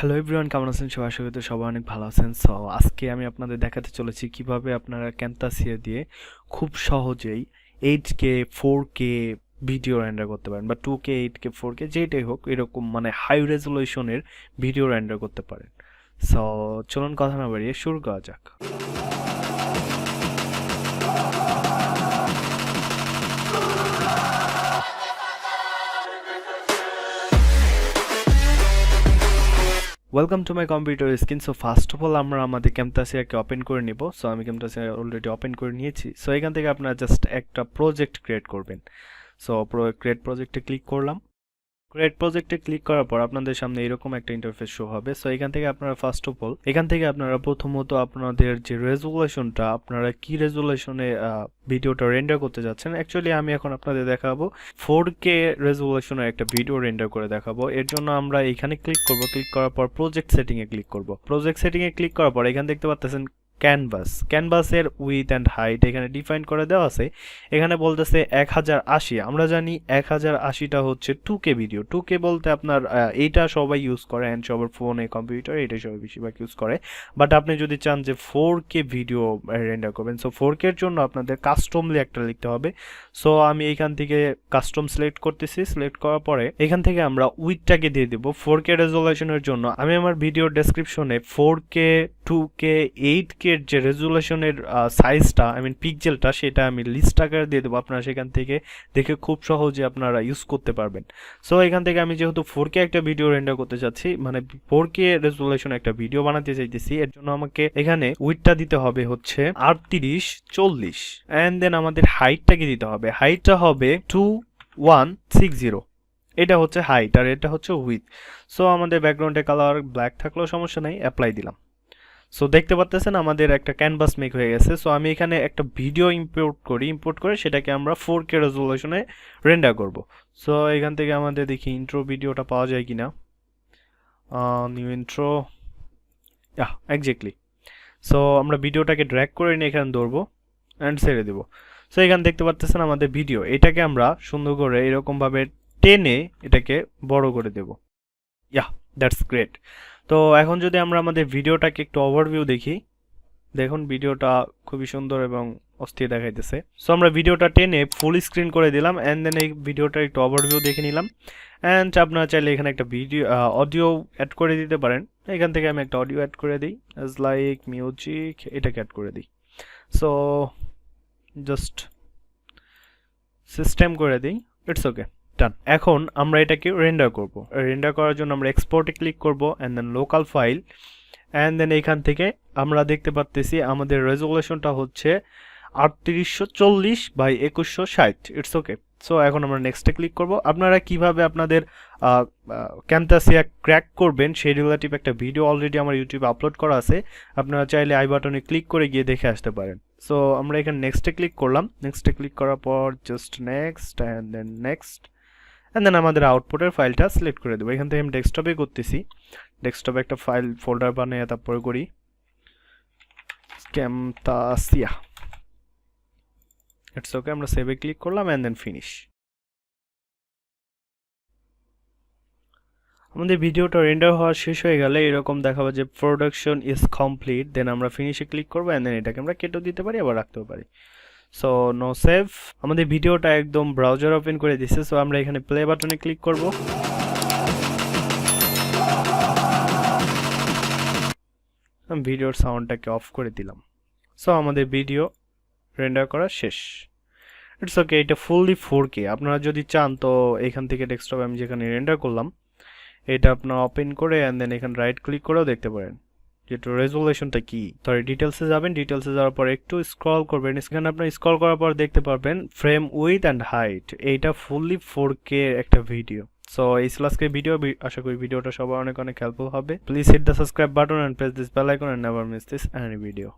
Hello everyone, কেমন আছেন সবাই? আশা করি সবাই অনেক ভালো আছেন। সো আজকে আমি আপনাদের দেখাতে চলেছি কিভাবে আপনারা ক্যামতাসিয়া দিয়ে খুব সহজেই 8K 4K ভিডিও রেন্ডার করতে পারেন, বা 2K 8K 4K যেটাই হোক, এরকম মানে হাই রেজলিউশনের ভিডিও রেন্ডার করতে পারেন। সো চলুন কথা না বাড়িয়ে শুরু করা যাক। Welcome to my computer screen. So first of all আমরা আমাদের ক্যামতাসিয়াকে ওপেন করে নিব। সো আমি ক্যামতাসিয়া অলরেডি ওপেন করে নিয়েছি। সো এখান থেকে আপনারা জাস্ট একটা প্রজেক্ট ক্রিয়েট করবেন। সো ক্রিয়েট প্রজেক্টে ক্লিক করলাম। ক্রিয়েট প্রজেক্টে ক্লিক করার পর আপনাদের সামনে এরকম একটা ইন্টারফেস শো হবে। সো এখান থেকে আপনারা ফার্স্ট অফ অল আপনারা প্রথমত আপনাদের যে রেজুলেশনটা, আপনারা কি রেজুলেশনে ভিডিওটা রেন্ডার করতে যাচ্ছেন। অ্যাকচুয়ালি আমি এখন আপনাদের দেখাবো 4K রেজুলেশনের একটা ভিডিও রেন্ডার করে দেখাবো। এর জন্য আমরা এখানে ক্লিক করব। ক্লিক করার পর প্রজেক্ট সেটিংয়ে ক্লিক করব। প্রজেক্ট সেটিংয়ে ক্লিক করার পর এখানে দেখতে পাচ্ছেন ক্যানভাসের উইথ অ্যান্ড হাইট এখানে ডিফাইন করে দেওয়া আছে। এখানে বলতেছে 1080। আমরা জানি 1080টা হচ্ছে 2K ভিডিও। 2K বলতে আপনার এইটা সবাই ইউজ করে, অ্যান্ড সবার ফোনে কম্পিউটার এটা সবাই বেশিরভাগ ইউজ করে। বাট আপনি যদি চান যে 4K ভিডিও রেন্ডার করবেন, সো 4K এর জন্য আপনাদের কাস্টমলি একটা লিখতে হবে। সো আমি এখান থেকে কাস্টম সিলেক্ট করতেছি। সিলেক্ট করার পরে এখান থেকে আমরা উইথটাকে দিয়ে দেবো 4K রেজলিউশনের জন্য। আমি আমার ভিডিও ডেসক্রিপশনে 4K 2K 8K এর যে রেজুলেশনের সাইজটা, পিক্সেলটা, সেটা আমি লিস্ট আকারে দিয়ে দেবো। আপনারা সেখান থেকে দেখে খুব সহজে আপনারা ইউজ করতে পারবেন। সো এখান থেকে আমি যেহেতু 4K একটা ভিডিও রেন্ডার করতে চাচ্ছি, মানে 4K রেজুলেশন একটা ভিডিও বানাতে চাইতেছি, এর জন্য আমাকে এখানে উইডথটা দিতে হবে হচ্ছে 3840, অ্যান্ড দেন আমাদের হাইটটাকে দিতে হবে। হাইটটা হবে 2160। এটা হচ্ছে হাইট আর এটা হচ্ছে উইথ। সো আমাদের ব্যাকগ্রাউন্ডে কালার ব্ল্যাক থাকলেও সমস্যা নেই, অ্যাপ্লাই দিলাম। সো দেখতে পাচ্ছেন আমাদের একটা ক্যানভাস মেক হয়ে গেছে। সো আমি এখানে একটা ভিডিও ইম্পোর্ট করে সেটাকে আমরা 4K রেজুলেশনে রেন্ডার করব। সো এখান থেকে আমাদের দেখি ইন্ট্রো ভিডিওটা পাওয়া যায় কিনা। New intro, exactly. সো আমরা ভিডিওটাকে ড্র্যাগ করে নিয়ে এখানে ধরবো অ্যান্ড ছেড়ে দেবো। সো এখানে দেখতে পাচ্ছেন আমাদের ভিডিও। এটাকে আমরা সুন্দর করে এরকমভাবে টেনে এটাকে বড় করে দেব। That's great. তো এখন যদি আমরা আমাদের ভিডিওটাকে একটু ওভারভিউ দেখি, দেখুন ভিডিওটা খুবই সুন্দর এবং অস্থির দেখাইতেছে। সো আমরা ভিডিওটা টেনে ফুল স্ক্রিন করে দিলাম, অ্যান্ড দেন এই ভিডিওটার একটু ওভারভিউ দেখে নিলাম। অ্যান্ড আপনারা চাইলে এখানে একটা অডিও অ্যাড করে দিতে পারেন। এখান থেকে আমি একটা অডিও অ্যাড করে দিই, অ্যাজ লাইক মিউজিক, এটাকে অ্যাড করে দিই। সো জাস্ট সিস্টেম করে দিই, ইটস ওকে, ডান। এখন আমরা এটাকে রেন্ডার করব। রেন্ডার করার জন্য আমরা এক্সপোর্টে ক্লিক করব, and then local file, and then এখান থেকে আমরা দেখতে পাচ্তেছি আমাদের রেজুলেশনটা হচ্ছে 3840x2160। It's okay. সো এখন আমরা নেক্সটে ক্লিক করব। আপনারা কিভাবে আপনাদের ক্যামতাসিয়া ক্র্যাক করবেন সেই রিলেটিভ একটা ভিডিও অলরেডি আমার ইউটিউবে আপলোড করা আছে। আপনারা চাইলে আই বাটনে ক্লিক করে গিয়ে দেখে আসতে পারেন। সো আমরা এখানে নেক্সটে ক্লিক করলাম। নেক্সটে ক্লিক করার পর just next, and then next, and then আমাদের আউটপুটের ফাইলটা সিলেক্ট করে দেবো। এখান থেকে আমি ডেস্কটপে করতেছি। ডেস্কটপে একটা ফাইল ফোল্ডার বানিয়ে তারপরে করি ক্যামতাসিয়া। ইটস ওকে, আমরা সেভে ক্লিক করলাম, অ্যান্ড দেন ফিনিশ। আমাদের ভিডিওটা রেন্ডার হওয়া শেষ হয়ে গেলে এরকম দেখাবে যে প্রোডাকশন ইজ কমপ্লিট। দেন আমরা ফিনিশে ক্লিক করবো, অ্যান্ড দেন এটাকে আমরা কেটেও দিতে পারি, আবার রাখতেও পারি। So no save. আমাদের ভিডিওটা একদম ব্রাউজার ওপেন করে দিচ্ছে। সো আমরা এখানে প্লে বাটনে ক্লিক করব। ভিডিওর সাউন্ডটাকে অফ করে দিলাম। সো আমাদের ভিডিও রেন্ডার করা শেষ। ইটস ওকে, এটা ফুললি 4K। আপনারা যদি চান তো এখান থেকে ডেস্কটপে আমি যেখানে রেন্ডার করলাম এটা আপনারা ওপেন করে, অ্যান্ড দেন এখানে রাইট ক্লিক করেও দেখতে পারেন যেটা রেজুলেশনটা কি। সরি, ডিটেলসে যাবেন। ডিটেলসে যাওয়ার পর একটু স্ক্রল করবেন। এখানে আপনার স্ক্রল করার পর দেখতে পারবেন ফ্রেম উইথ অ্যান্ড হাইট। এইটা ফুললি 4K একটা ভিডিও। সো এই ছিল আজকের ভিডিও। আশা করি ভিডিওটা সবার অনেক অনেক হেল্পফুল হবে। Please hit the subscribe button and press this bell icon and never miss this any video.